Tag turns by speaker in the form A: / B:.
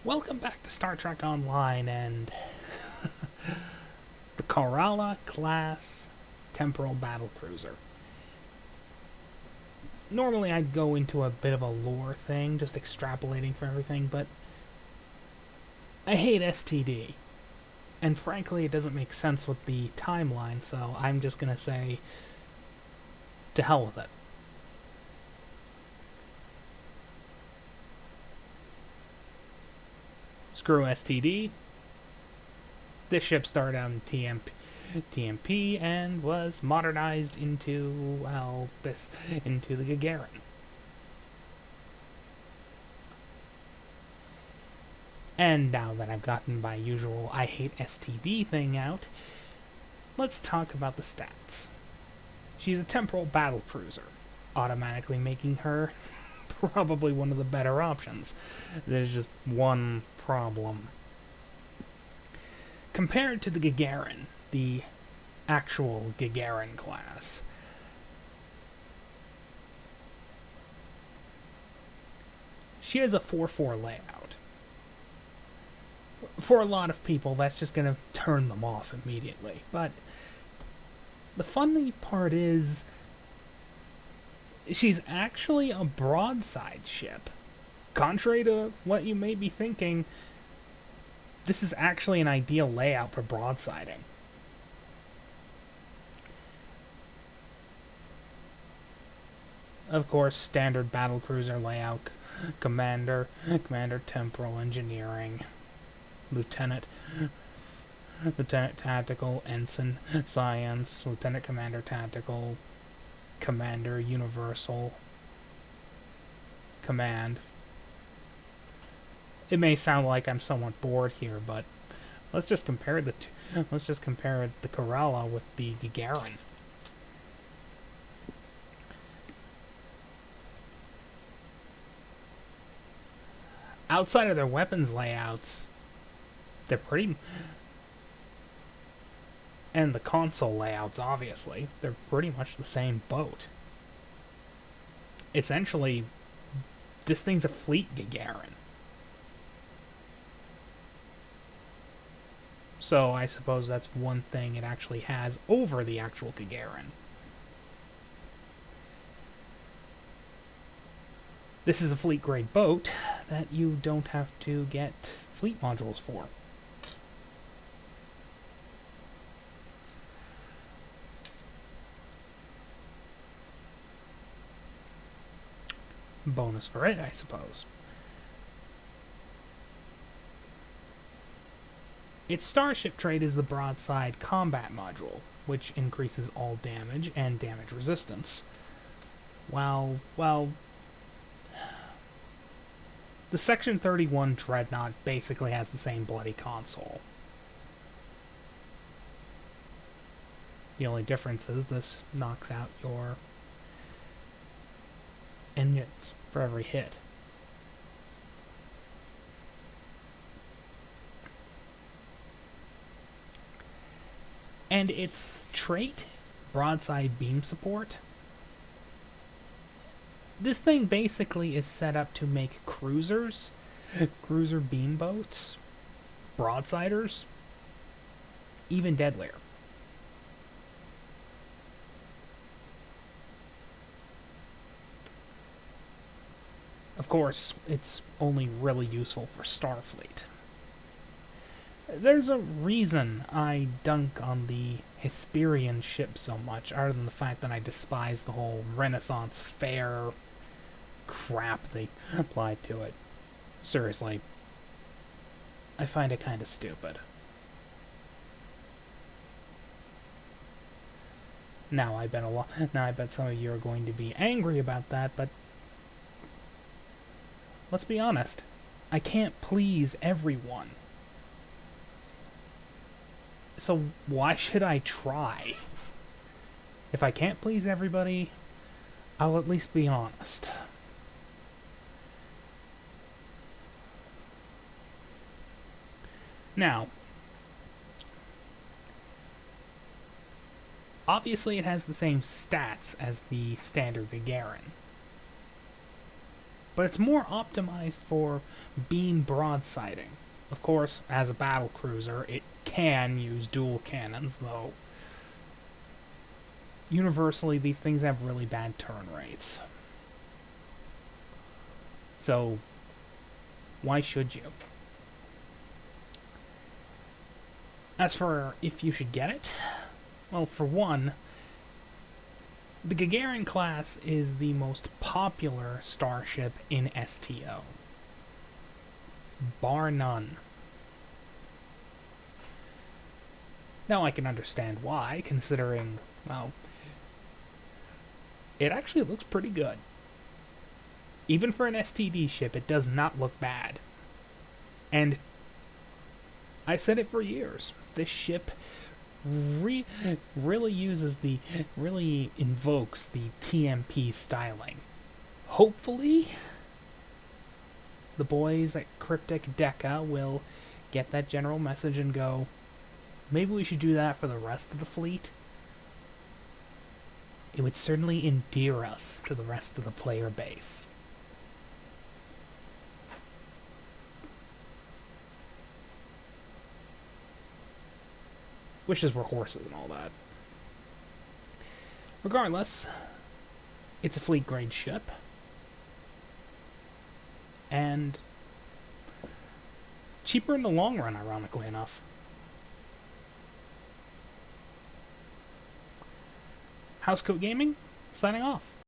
A: Welcome back to Star Trek Online and the Karala-Class Temporal Battlecruiser. Normally I'd go into a bit of a lore thing, just extrapolating for everything, but I hate STD. And frankly, it doesn't make sense with the timeline, so I'm just gonna say, to hell with it. Screw STD. This ship started out in TMP and was modernized into, into the Gagarin. And now that I've gotten my usual I hate STD thing out, let's talk about the stats. She's a temporal battlecruiser, automatically making her probably one of the better options. There's just one problem. Compared to the Gagarin, the actual Gagarin class, she has a 4-4 layout. For a lot of people, that's just going to turn them off immediately. But the funny part is, she's actually a broadside ship. Contrary to what you may be thinking, this is actually an ideal layout for broadsiding. Of course, standard battlecruiser layout, commander temporal engineering, lieutenant tactical, ensign science, lieutenant commander tactical, commander universal, command. It may sound like I'm somewhat bored here, but let's just compare the two. Let's just compare the Karala with the Gagarin. Outside of their weapons layouts, they're pretty... And the console layouts, obviously, they're pretty much the same boat. Essentially, this thing's a fleet Gagarin. So I suppose that's one thing it actually has over the actual Gagarin. This is a fleet-grade boat that you don't have to get fleet modules for. Bonus for it, I suppose. Its starship trait is the broadside combat module, which increases all damage and damage resistance. While, well, the Section 31 Dreadnought basically has the same bloody console. The only difference is this knocks out your engines for every hit. And its trait, broadside beam support, this thing basically is set up to make cruisers, cruiser beam boats, broadsiders, even deadlier. Of course, it's only really useful for Starfleet. There's a reason I dunk on the Hesperian ship so much, other than the fact that I despise the whole Renaissance fair crap they applied to it. Seriously, I find it kind of stupid. Now I bet some of you are going to be angry about that, but let's be honest, I can't please everyone. So why should I try? If I can't please everybody, I'll at least be honest. Now, obviously it has the same stats as the standard Gagarin. but it's more optimized for beam broadsiding. Of course, as a battlecruiser, it can use dual cannons, though universally these things have really bad turn rates. So, why should you? As for if you should get it, well, for one, the Gagarin class is the most popular starship in STO. Bar none. Now I can understand why, considering, well, it actually looks pretty good. Even for an STD ship, it does not look bad. And I said it for years. This ship really invokes the TMP styling. Hopefully, the boys at Cryptic Deca will get that general message and go, maybe we should do that for the rest of the fleet. It would certainly endear us to the rest of the player base. Wishes were horses and all that. Regardless, it's a fleet grade ship. And cheaper in the long run, ironically enough. Housecoat Gaming, signing off.